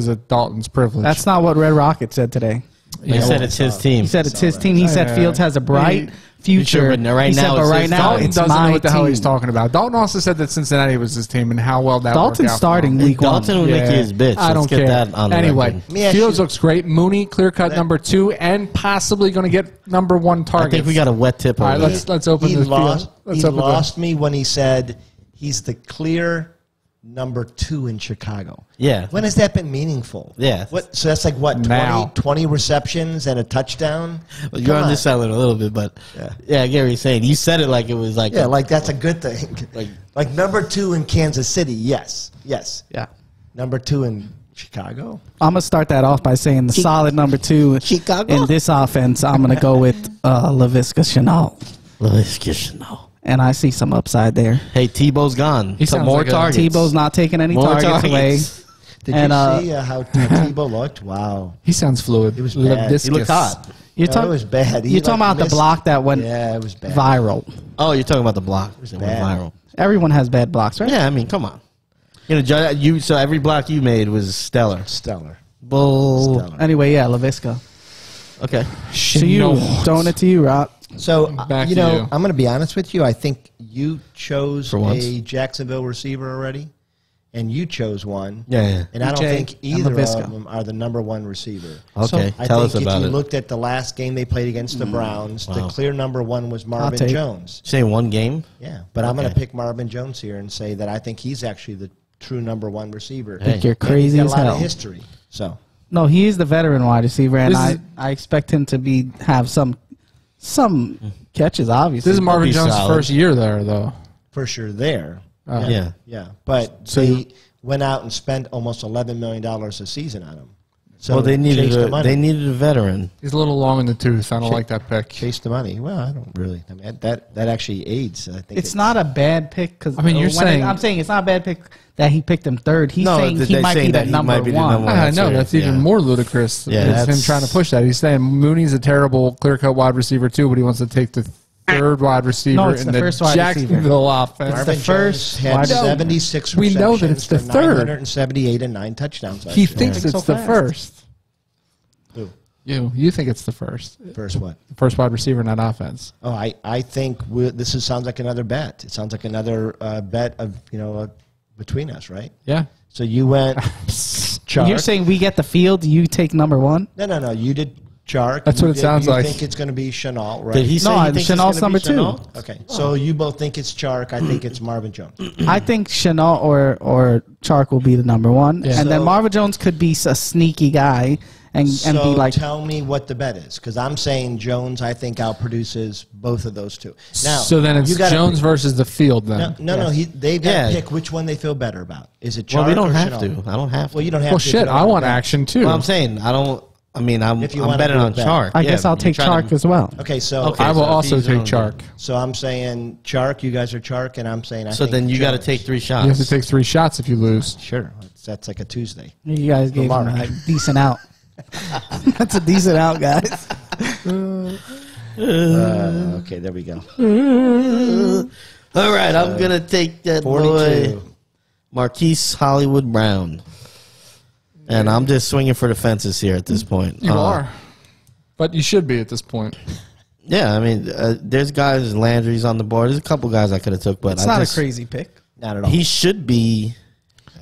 of Dalton's privilege. That's not what Red Rocket said today. He said it's his team. He said it's his team. He said Fields has a bright future. Sure, but right he now said, but it's right his now Dalton it's doesn't my know what the hell he's team. talking about. Dalton also said that Cincinnati was his team and how well that Dalton's worked out for starting him. week one. Dalton would make you his bitch. I don't Let's get care. that on the Anyway, record. Let me ask Fields you- looks great. Mooney, clear cut number 2, and possibly going to get number 1 I target. think we got a wet tip All over right, there. let's open He this. lost. Let's He open lost me when he said he's the clear number 2 in Chicago. Yeah. When has that been meaningful? Yeah. What? So that's like what? 20, Now. 20 receptions and a touchdown. Well, you're Come on. underselling a little bit, but Yeah. I get what you're saying. You said it like it was like Yeah, like that's a good thing. Like- Like number 2 in Kansas City. Yes. Yeah. Number 2 in Chicago. I'm gonna start that off by saying the solid number 2 Chicago. in this offense. I'm gonna go with LaVisca Chenault, and I see some upside there. Hey, Tebow's gone. He So sounds more like a- targets. Tebow's not taking any More targets away. Did And, you see how Tebow looked? Wow. He sounds fluid. It was bad. He looked hot. You're No, talking. it was bad. He, You're talking like, about the missed- block that went Yeah, it was bad. viral. Oh, you're talking about the block. It went bad. viral. Everyone has bad blocks, right? Yeah, I mean, come on. So every block you made was stellar. Stellar. Bull. Stellar. Anyway, yeah, LaVisca. Okay. To you, throwing it to you, Rob. So, Back you to know, you. I'm going to be honest with you. I think you chose For once. a Jacksonville receiver already, and you chose one. Yeah. And I don't EJ think and either LaVisca. of them are the number 1 receiver. Okay. I Tell think us about if you it. looked at the last game they played against the Browns, the Wow. clear number 1 was Marvin take. Jones. Say one game. Yeah, but I'm going to Okay. pick Marvin Jones here and say that I think he's actually the true number 1 receiver. Hey. Think you're And he's crazy got as a lot hell. of history. So No, he is the veteran wide receiver, and This is- I expect him to have some catches. Obviously, This is Marvin be Jones' solid. first year there, though. for sure there. Yeah. Yeah, but So they went out and spent almost $11 million a season on him. So Well, they needed chase the money. a veteran. He's a little long in the tooth. I don't like that pick. Chase the money. Well, I don't really. I mean, that actually aids. I think it's not a bad pick because I mean, you're saying- I'm saying it's not a bad pick that he picked him third. He's No, saying they're he might saying be that the he number might be the one. number one. I That's know right, that's even yeah. more ludicrous. Yeah, It's him that's- trying to push that. He's saying Mooney's a terrible clear-cut wide receiver too, but he wants to take the third wide receiver No, it's in the the first wide Jacksonville offense. Marvin the first Jones had wide- 76 We know that it's the receptions for third. 978 and 9 touchdowns. last He year. thinks so it's the fast. first. Who? You think it's the first What? first wide receiver in that offense? Oh, I think sounds like another bet. It sounds like another bet of between us, right? Yeah. So you went Chark. You're saying we get the field, you take number one. No. You did Chark. That's You what it sounds you like. think it's going to be Chenault, right? Did he say No, he thinks it's Chenault's gonna be number two. Chenault? Okay, so you both think it's Chark. I think it's Marvin Jones. I think Chenault or Chark will be the number one, Yeah. and then So- Marvin Jones could be a sneaky guy and So be like. tell me what the bet is, because I'm saying Jones. I think outproduces both of those two. Now, so then it's you gotta- Jones versus the field then. No. They've got Yeah. to pick which one they feel better about. Is it Chark Well, we don't or have Chenault? to. I don't have to. Well, you don't have Well, to. if shit, you don't I wanna want bet. action too. Well, I'm saying I don't. I mean, I'm If you I'm wanna betting do on a bet. Chark. I guess Yeah, I'll you're take trying Chark to- as well. Okay, so Okay. I will so if also he's take on- Chark. So I'm saying Chark. You guys are Chark, and I'm saying I So think then you got to Jones. take 3 You have to shots. take 3 shots if you lose. Sure, that's like a Tuesday. You guys gave him Lamar. a decent out. That's a decent out, guys. Okay, there we go. All right, I'm gonna take that 42. boy, Marquise Hollywood Brown, and I'm just swinging for the fences here at this point. You are. But you should be at this point. Yeah, I mean, there's guys. Landry's on the board. There's a couple guys I could have took, but It's I not just, a crazy pick. Not at all. He should be,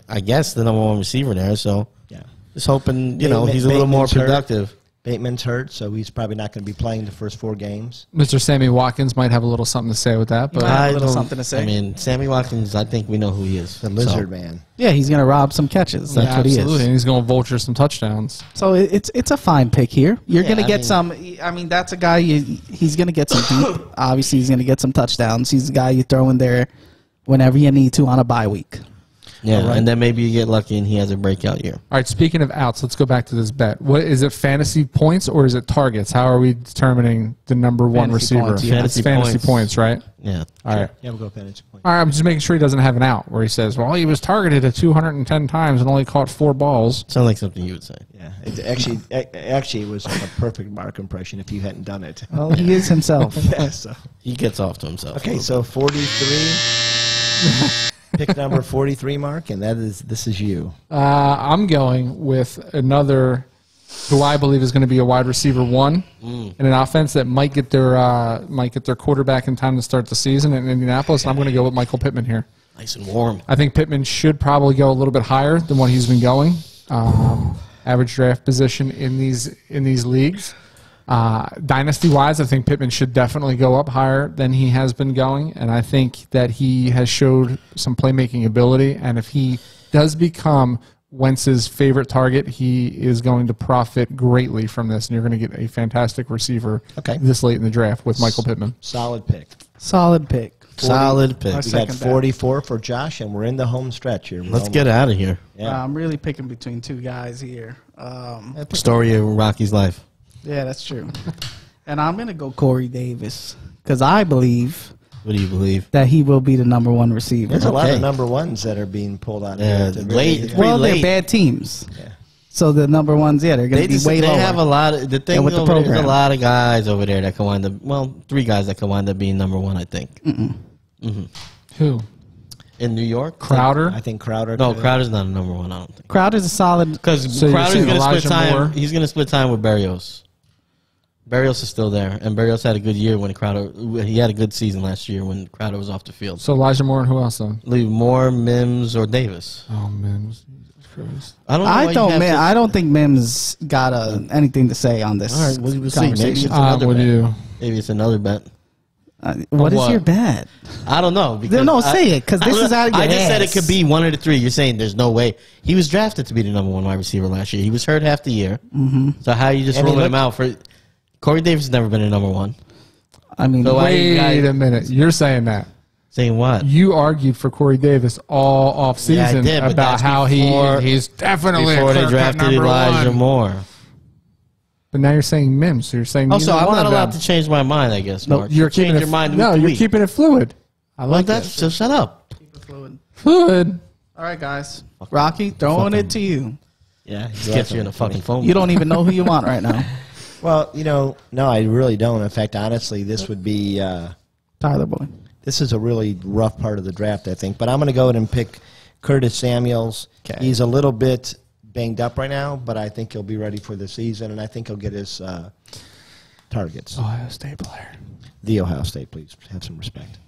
I guess, the number 1 receiver there. So Yeah. just hoping he's a Bateman's little more hurt. productive. Bateman's hurt, so he's probably not going to be playing the first 4 games. Mr. Sammy Watkins might have a little something to say with that, but might have a I little don't- something to say. I mean, Sammy Watkins. I think we know who he is. The lizard man. Yeah, he's gonna rob some catches. That's yeah, what he absolutely. is. And he's going to vulture some touchdowns. So it's a fine pick here. You're Yeah, gonna I get mean- some. I mean, that's a guy. He's gonna get some deep. Obviously, he's gonna get some touchdowns. He's a guy you throw in there whenever you need to on a bye week. Yeah, and then maybe you get lucky and he has a breakout year. All right, speaking of outs, let's go back to this bet. What is it, fantasy points or is it targets? How are we determining the number 1 Fantasy receiver? points, yeah. It's fantasy points, right? Yeah. All right. Yeah, we'll go fantasy point. All right, I'm just making sure he doesn't have an out where he says, well, he was targeted at 210 times and only caught 4 balls. Sounds like something you would say. Yeah, actually, it was like a perfect Mark impression if you hadn't done it. Well, he is himself. Yeah, so. He gets off to himself. Okay, so 43. Pick number 43, Mark, and this is you. I'm going with another who I believe is going to be a wide receiver 1 in an offense that might get their quarterback in time to start the season in Indianapolis. And I'm going to go with Michael Pittman here. Nice and warm. I think Pittman should probably go a little bit higher than what he's been going. Average draft position in these leagues. Dynasty-wise, I think Pittman should definitely go up higher than he has been going, and I think that he has showed some playmaking ability, and if he does become Wentz's favorite target, he is going to profit greatly from this, and you're going to get a fantastic receiver this late in the draft with Michael Pittman. Solid pick. Solid pick. Solid pick. We got 44 for Josh, and we're in the home stretch here. Let's get out of here. Yeah. I'm really picking between two guys here. Story of Rocky's life. Yeah, that's true. And I'm going to go Corey Davis because I believe What do you believe? that he will be the number 1 receiver. There's a lot Okay. of number ones that are being pulled out. Yeah, here. late. Well, late. they're bad teams. Yeah. So the number ones, they're going to be way they lower. have a lot of the thing with the over there's program. a lot of guys over there that can wind up. Well, 3 guys that can wind up being number 1. I think Who? in New York. Crowder? I think Crowder. No, could- Crowder's not a number 1. I don't think Crowder's a solid. because So you're Crowder's saying going to split Elijah time. Moore? He's going to split time with Berrios. Berrios is still there, and Berrios had a good year when Crowder. He had a good season last year when Crowder was off the field. So Elijah Moore and who else then? Leave Moore, Mims, or Davis. Oh, man. Jesus Christ. I don't. Know why you have to- I don't think Mims got anything to say on this All right, we'll see. Maybe conversation. it's another What do bet. you? Maybe it's another bet. What is what? your bet? I don't know. Because No, say it, 'cause this is out of your I just said it ass. could be one of the 3. You're saying there's no way. He was drafted to be the number 1 wide receiver last year. He was hurt half the year. Mm-hmm. So how you just And he ruling him looked- out for? Corey Davis has never been a number 1. I mean, So why you Wait guys- a minute. You're saying that. Saying what? You argued for Corey Davis all off Yeah, I season did, but about that's how before- he's definitely Before a they clear-cut drafted number Elijah 1. Moore. But now you're saying Mims. So you're saying Oh, so neither I'm one not of allowed them. to change my mind, I guess. No, Mark. you're Change keeping your mind. No, week to you're week. keeping it fluid. I Well, like that's that. so. Shut up. Fluid. all right, guys. Rocky, throwing it to you. Yeah. Just get you in a fucking phone. You don't even know who you want right now. Well, no, I really don't. In fact, honestly, this would be Tyler Boyd. this is a really rough part of the draft, I think. But I'm going to go ahead and pick Curtis Samuels. Okay. He's a little bit banged up right now, but I think he'll be ready for the season, and I think he'll get his targets. Ohio State player. The Ohio State, please have some respect.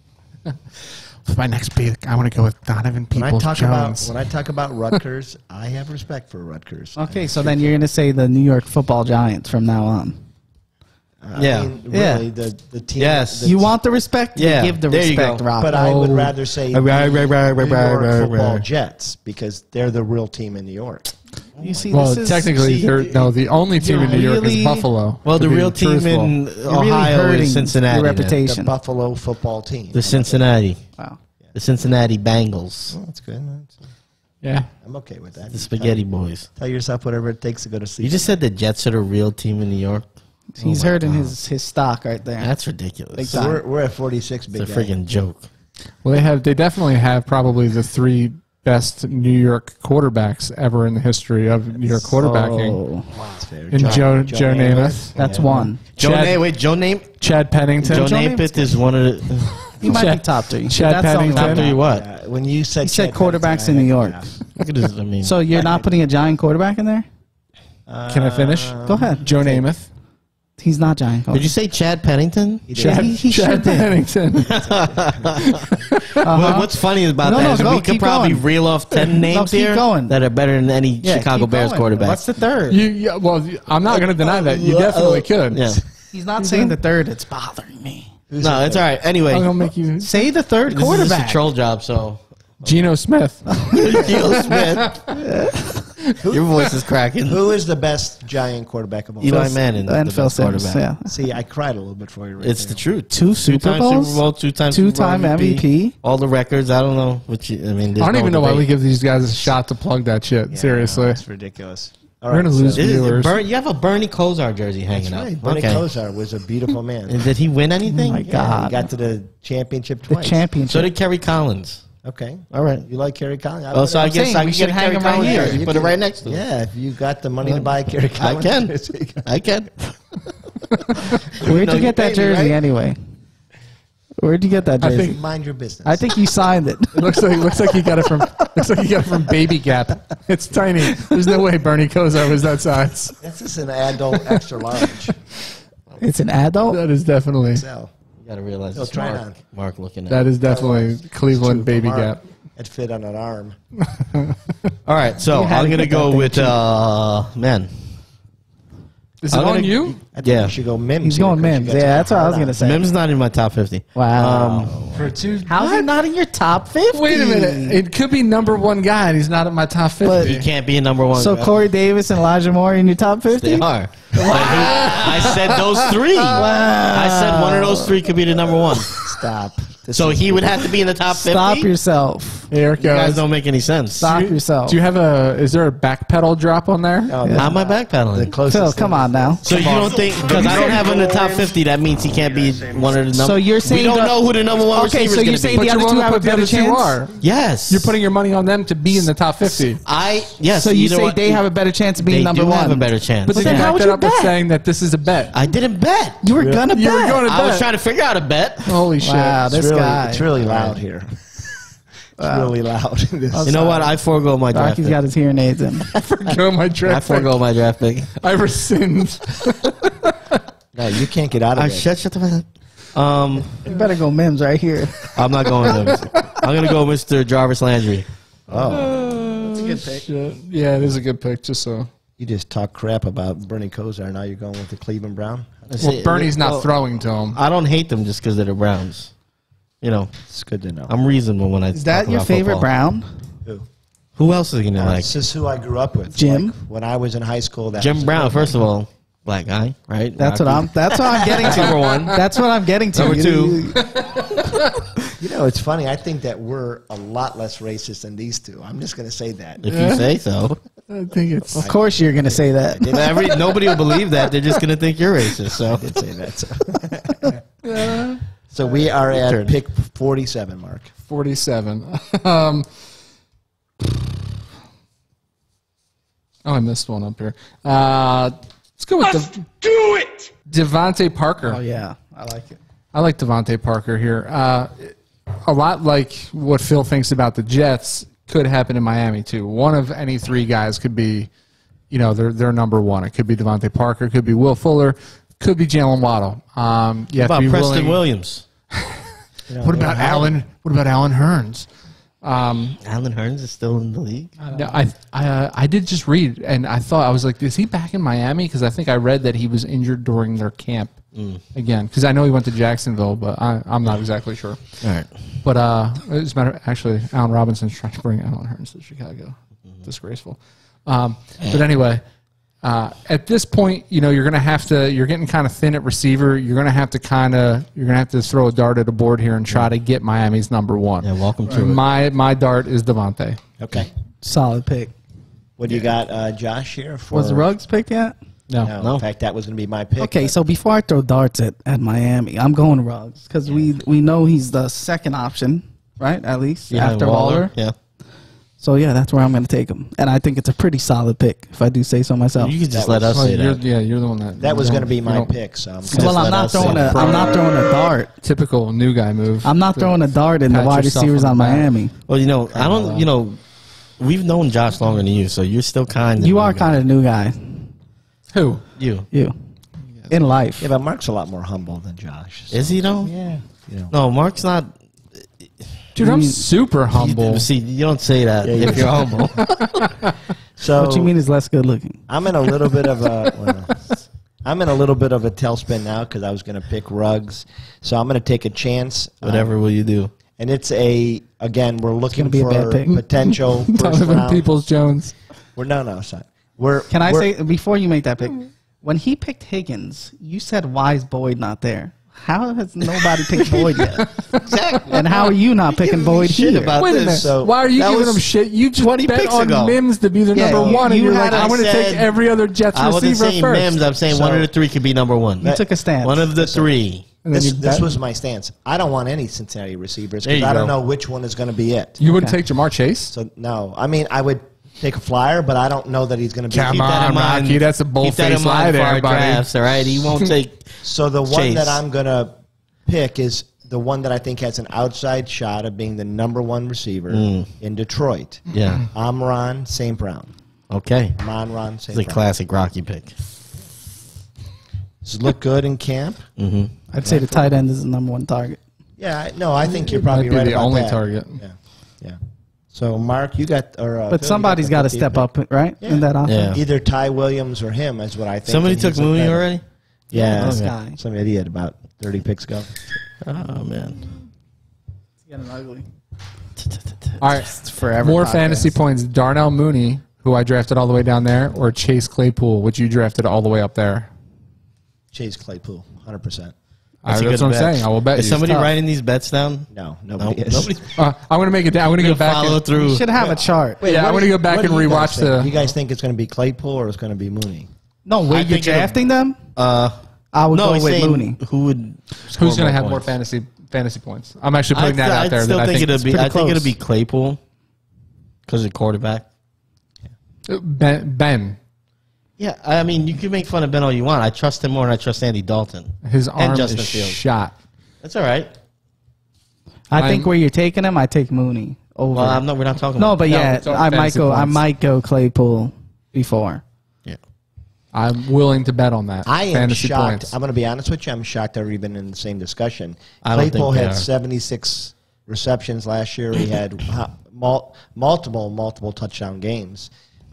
For my next pick, I want to go with Donovan When I Peoples-Jones. talk about Rutgers, I have respect for Rutgers. Okay, so then you're going to say the New York Football Giants from now on. Yeah. Really, the team. Yes. the You want the respect? Yeah, You give the there you respect, go. Rocky. But I would Oh. rather say Right, right, the right, right, New York right, Football right. Jets because they're the real team in New York. You see, Well, this is, technically, the only team in New York really- is Buffalo. Well, to the be real team truthful. in you're really Ohio hurting is Cincinnati. your then. The reputation. Buffalo football team. The Cincinnati. Wow. The Cincinnati Bengals. Oh, that's good. Yeah. I'm okay with that. The Spaghetti Boys. Tell yourself whatever it takes to go to sleep. You just said the Jets are the real team in New York? He's my hurting God. his stock right there. That's ridiculous. Big So time. we're at 46 big It's a guy. freaking joke. Well, they definitely have probably the 3 best New York quarterbacks ever in the history of New York quarterbacking. Oh, That's fair. And Joe Namath. that's Yeah. one. Joe Chad Pennington. Joe Joe Namath is one of the. He might be Chad- top 3. Chad That's the only Pennington. one. Top 3 what? Yeah, when you said He said Chad quarterbacks Pennington, in I New had York. to laugh. Look at this. I mean, So you're not putting a giant quarterback in there? Can I finish? Go ahead. Joe Namath. He's not giant. did you say Chad Pennington? Chad, he Chad sure did. Pennington. What's funny about No, that no, is go, we could keep probably going. reel off 10 names keep here going. that are better than any Yeah, Chicago keep Bears going. quarterback. What's the third? Well, I'm not going to deny that. You definitely could. Yeah. He's not saying the third. It's bothering me. No, it's all right. Anyway, I'm going to make you Say the third this is quarterback. just a troll job, so. Geno Smith. Geno Smith. Your voice is cracking. Who is the best giant quarterback of all Eli time? Manning, And the Phil best Simms. quarterback. Yeah. See, I cried a little bit for you. Right It's there. the truth. Two Super Two-time Bowls? Super Bowl, two-time Two-time Super Bowl MVP. All the records. I don't know. What you, I mean, I don't even know why we give these guys a shot to plug that shit. Yeah, Seriously. That's ridiculous. All We're gonna so- lose viewers. You have a Bernie Kosar jersey hanging That's up. right. Bernie Kosar was a beautiful man. And did he win anything? my Yeah, God. he got to the championship The twice. championship. So did Kerry Collins. Okay. All right. You like Kerry Collins? Oh, so I guess saying I we can should get a hang Kerry him right Collins here. jersey. You Put can- it right next to him. Yeah, if you got the money to buy Kerry I Collins. can. jersey, I can. Where'd No, you get that paid me, jersey right? anyway? Where'd you get that I jersey? think- Mind your business. I think you signed it. It looks like he got it from Baby Gap. It's tiny. There's no way Bernie Kosar was that size. This is an adult extra large. It's an adult. That is definitely So You got to realize He'll it's try it Mark. on. Mark looking at. that is definitely Cleveland True, Baby Mark, Gap. It fit on an arm. All right, so You had I'm to gonna get go that with thing men. Is it I'm on gonna- you? I think Yeah. you should go Mims. He's here going 'cause you Mims. got Yeah, that's what I was hard gonna on. say. Mims not in my top 50. Wow. For two. How's he not in your top 50? Wait a minute. It could be number one guy, and he's not in my top 50. He can't be a number one. So Corey Davis and Elijah Moore in your top 50? They are. I said those three. I said one of those three could be the number one. Stop. This So is- he would have to be in the top 50. Stop yourself. Here it You guys goes. don't make any sense. Stop yourself. Do you have is there a back pedal drop on there? No, How am I the backpedaling? closest Phil, thing come is on now. So you don't think because I don't have him in the top 50, that means he can't be one of the number. So you're saying we don't the- know who the number one Okay, receiver so is you're going to saying be. the But other you two want to have a put the better other two chance? are. Yes, You're putting your money on them to be in the top 50. Yes. So you know say what? they have a better chance of being They number do one? have a better chance. But then then you how back would that you up with bet? saying that this is a bet. I didn't bet. You were gonna bet. You were going to I was bet. trying to figure out a bet. Holy shit. Wow, It's this really, guy. it's really loud here. It's really loud. You know what? I forego my draft Rocky's pick. got his hearing aids in. Go my I draft pick. forego my draft pick. I rescind. No, you can't get out of it. Shut the fuck up. You better go Mims right here. I'm not going there. I'm going to go Mr. Jarvis Landry. Oh, That's a good pick. Yeah, it is a good pick. Just so. you just talk crap about Bernie Kosar. Now you're going with the Cleveland Brown. Well, Bernie's not Well, throwing to him. I don't hate them just because they're the Browns. You know, It's good to know. I'm reasonable when I Is that talk your about favorite football. Brown? Who else is going to like? This is who I grew up with. Jim? Like, when I was in high school, that Jim was Brown, first of all, black guy, right? That's what Rocky. I'm getting to. Number one. That's what I'm getting to. Number You- You know, it's funny. I think that we're a lot less racist than these two. I'm just going to say that. If you say so. I think it's. Of course you're gonna say that. Nobody will believe that. They're just going to think you're racist. So I did say that. So, so we are at pick 47, Mark. 47. I missed one up here. Let's go with Do it! Devontae Parker. Oh yeah, I like it. I like Devontae Parker here. A lot like what Phil thinks about the Jets could happen in Miami too. One of any three guys could be, they're number one. It could be Devontae Parker, could be Will Fuller, could be Jalen Waddle. You have about to be Preston willing. Williams. What about Allen? What about Allen Hearns? Alan Hearns is still in the league. No, I did just read, and I was like, is he back in Miami? Because I think I read that he was injured during their camp again. Because I know he went to Jacksonville, but I'm not exactly sure. All right. But as a matter, actually, Allen Robinson's trying to bring Allen Hearns to Chicago. Disgraceful. But anyway, at this point, you're gonna have to. You're getting kind of thin at receiver. You're gonna have to throw a dart at a board here and try to get Miami's number one. Yeah, welcome to it. My dart is Devontae. Okay. Solid pick. What do you got, Josh, here? For, Was Ruggs picked yet? No. In fact, that was going to be my pick. Okay, but- so before I throw darts at Miami, I'm going Ruggs because we know he's the second option, right? At least after Waller. Yeah. So yeah, that's where I'm going to take him, and I think it's a pretty solid pick, if I do say so myself. You can just That let us Well, say that. you're the one that. that was you going to be don't- my you don't- pick. So I'm Well, I'm let not us throwing say a it. I'm not throwing a dart. Typical new guy move. I'm not throwing a dart in the Pat wide yourself receivers on on the back. Miami. Well, I don't. We've known Josh longer than you, so you're still kind of. You are kind of a new guy. Who? you. You in life. Yeah, but Mark's a lot more humble than Josh. so- Is he though? Yeah. You know. No, Mark's not. Dude, I'm super humble. See, you don't say that Yeah, if you're humble. So What you mean is less good looking? I'm in a little bit of a. I'm in a little bit of a tailspin now because I was going to pick Ruggs, so I'm going to take a chance. Whatever will you do? And it's again we're looking gonna be a bad for pick. potential first Donovan round. Peoples-Jones. No, it's not. Can I we're- say before you make that pick? When he picked Higgins, you said why is Boyd not there? How has nobody picked Boyd yet? Exactly. And how are you not picking Boyd shit here? about Wait a this. minute. So Why are you that giving was him shit? You just 20 bet picks on ago. Mims to be the Yeah, number you- one, and you you're had- like, I'm I going to take said- every other Jets I wasn't receiver saying first. Mims. I'm saying So- one of the three could be number one. You took a stance. One of the three. And then This, you this bet- was my stance. I don't want any Cincinnati receivers There because you I don't go. know which one is going to be it. You wouldn't Okay. take Jamar Chase? So no, I mean I would take a flyer, but I don't know that he's going to be. Come Keep that on, in mind. Rocky, that's a Keep that bold-faced in lie mind for there, our buddy. drafts, all right? He won't take. So the one Chase. that I'm going to pick is the one that I think has an outside shot of being the number one receiver in Detroit. Yeah. Amon St. Brown. Okay. Amon It's St. a Brown. classic Rocky pick. Does it look good in camp? I'd say the tight end is the number one target. Yeah, no, I think you're Might probably be right the about only that. target. Yeah. So, Mark, you got, or But Phil, somebody's got to step up, right? Yeah. In that offense. Yeah. Either Ty Williams or him is what I think. Somebody and took he's a Mooney better- already? Yeah, This Okay. guy. some idiot about 30 picks ago. Oh, man. It's getting ugly. All right. It's forever. More podcast. fantasy points. Darnell Mooney, who I drafted all the way down there, or Chase Claypool, which you drafted all the way up there. Chase Claypool, 100%. That's, a what good I'm bet. saying. I will bet Is you. somebody tough. writing these bets down? No, No, nobody is. nobody's I'm going to make it. I'm going to go gonna back. follow And, through. You should have a chart. Wait, Yeah, what I'm do gonna you- go back what and do you guys rewatch think? the- You guys think it's going to be Claypool or it's going to be Mooney? No, where you're think it'll- drafting them? Uh, I would no, go he's with saying Mooney. who would who's going to have more points? fantasy points? I'm actually putting that out there. I still that I think think it'll be. pretty I think it'll close. be Claypool because of quarterback. Ben. Yeah, I mean, you can make fun of Ben all you want. I trust him more than I trust Andy Dalton. His And arm Justin is Fields. shot. That's all right. I think I'm- where you're taking him, I take Mooney over. Well, I'm not. We're not talking. no, about but No, yeah, we're talking I might fantasy go. I points. might go Claypool before. Yeah. I'm willing to bet on that. I am fantasy shocked. points. I'm going to be honest with you. I'm shocked they've already been in the same discussion. I don't Claypool think they had are. 76 receptions last year. He had multiple touchdown games.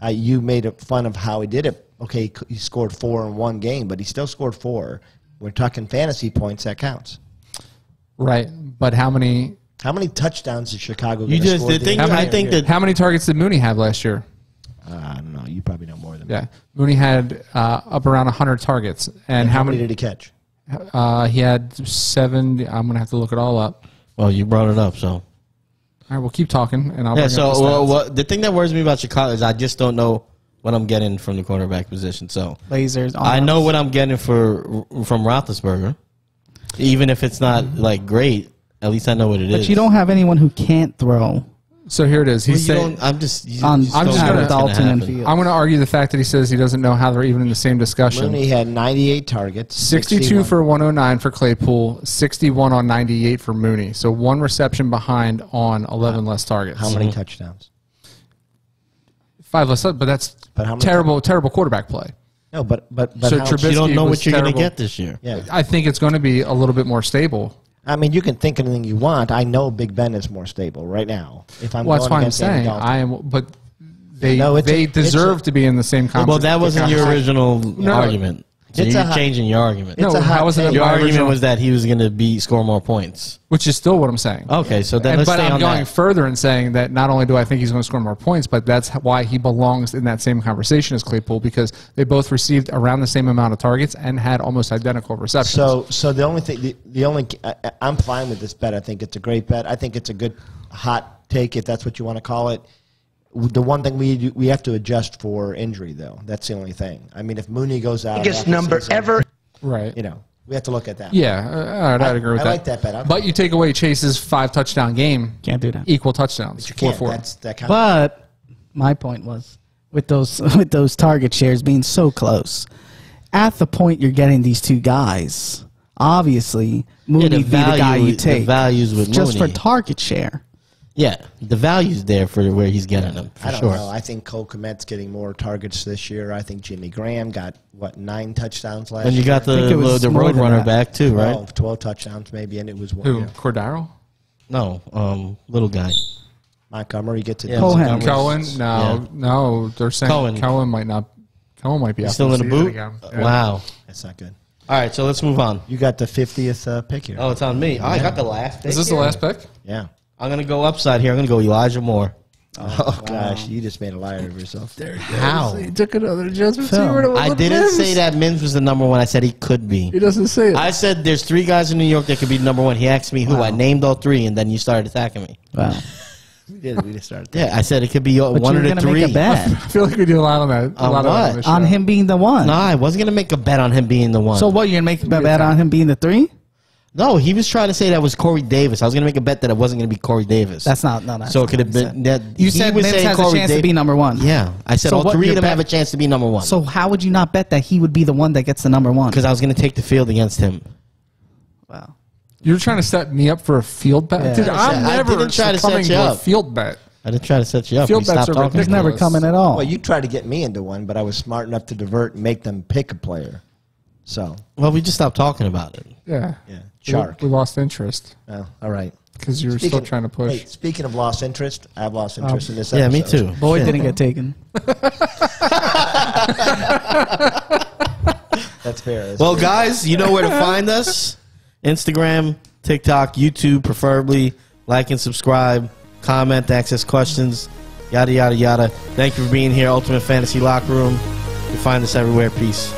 You made fun of how he did it. Okay, he scored 4 in one game, but he still scored 4. We're talking fantasy points. That counts. Right, but how many touchdowns is Chicago You going to just- score? the the thing- entire I think year? that- how many targets did Mooney have last year? I don't know. You probably know more than me. Yeah, Mooney had up around 100 targets, and How many did he catch? He had 7. I'm gonna have to look it all up. Well, you brought it up, so. All right, we'll keep talking, and I'll Yeah. bring So, up the stats. the thing that worries me about Chicago is I just don't know what I'm getting from the quarterback position. So Lasers. I arms. know what I'm getting from Roethlisberger, even if it's not like great. At least I know what it is. But you don't have anyone who can't throw So here it is. Well, He's you saying don't. I'm just. You on just I'm don't just know gonna- what's gonna Dalton and happen. Field. I'm going to argue the fact that he says he doesn't know how they're even in the same discussion. Mooney had 98 targets. 62 61. for 109 for Claypool, 61 on 98 for Mooney. So one reception behind on 11 less targets. How many touchdowns? 5 less, but that's But how many terrible quarterback play. No, but So how, Trubisky You don't know was what you're going to terrible. get this year. yeah. I think it's going to be a little bit more stable. I mean, you can think anything you want. I know Big Ben is more stable right now. If I'm Well, that's going why I'm against Andy saying Dalton. I am, but they No, it's they a- it's deserve a- to be in the same conversation. Well, that wasn't your original argument. So It's you're a hot- changing your argument. It's No, a hot how was it take. Your my argument original- was that he was going to score more points. which is still what I'm saying. Okay, so then And, let's but stay I'm on going that. further and saying that not only do I think he's going to score more points, but that's why he belongs in that same conversation as Claypool, because they both received around the same amount of targets and had almost identical receptions. So the only thing, I'm fine with this bet. I think it's a great bet. I think it's a good hot take, if that's what you want to call it. The one thing we have to adjust for injury, though. That's the only thing. I mean, if Mooney goes out, Biggest half the number season, ever. right. You know, we have to look at that. Yeah, all right, I'd agree with I that. like that bet. But you take away Chase's 5 touchdown game, Can't do that. equal touchdowns. You can't. 4-4. That counts. But my point was with those target shares being so close, at the point you're getting these two guys, obviously Mooney the be the guy value- you the take values with just Mooney. for target share. Yeah, the value's there for where he's getting them, for I don't sure. know. I think Cole Kmet's getting more targets this year. I think Jimmy Graham got, 9 touchdowns last And year? you got think it was the more road than runner that. back too, right? 12 touchdowns maybe, and it was one. Who? Yeah. Cordaro? No, little guy. Montgomery gets it. Yeah, Cohen. Montgomery's- Cohen? Yeah. No. They're saying Cohen. Cohen might not. Cohen might be He's out still for in the season boot. again. Yeah. Wow. That's not good. All right, so let's move on. You got the 50th pick here. Oh, it's on me. Oh, I got the last. Is pick this the here. last pick? Yeah. I'm gonna go upside here. I'm gonna go Elijah Moore. Oh, gosh, you just made a liar of yourself. How? He took another adjustment. Phil. I didn't say that Mims was the number one. I said he could be. He doesn't say it. I said there's 3 guys in New York that could be number one. He asked me who. I named all 3, and then you started attacking me. Wow. We did. We just started. Yeah, I said it could be But one you of were the gonna 3. make a bet I feel like we do a lot on that. A On lot what? of this on show. him being the one. No, I wasn't gonna make a bet on him being the one. So what? You're gonna make a bet on him being the 3? No, he was trying to say that was Corey Davis. I was gonna make a bet that it wasn't gonna be Corey Davis. That's not. No, that's so it not could have what you been said. that. You he said was Mims saying has a Corey chance to Davis- be number one. Yeah, I said So all what, 3 your of them bet- have a chance to be number one. So how would you not bet that he would be the one that gets the number one? because I was gonna take the field against him. Wow. You're trying to set me up for a field bet, Yeah. dude. I'm I never didn't try to set succumbing you to a up. field bet. I didn't try to set you up. Field We bets stopped are talking. He's never ridiculous. coming at all. Well, you tried to get me into one, but I was smart enough to divert and make them pick a player. So, Well, we just stopped talking about it. Yeah. yeah, We- shark. We lost interest Oh, all right. because you were still trying to push. Hey, speaking of lost interest, I've lost interest in this Yeah, episode. me too. Boyd Shit. didn't get taken. That's fair. That's Well, fair. guys, you know where to find us. Instagram, TikTok, YouTube, preferably. Like and subscribe. Comment, access questions, yada, yada, yada. Thank you for being here. Ultimate Fantasy Locker Room. You find us everywhere. Peace.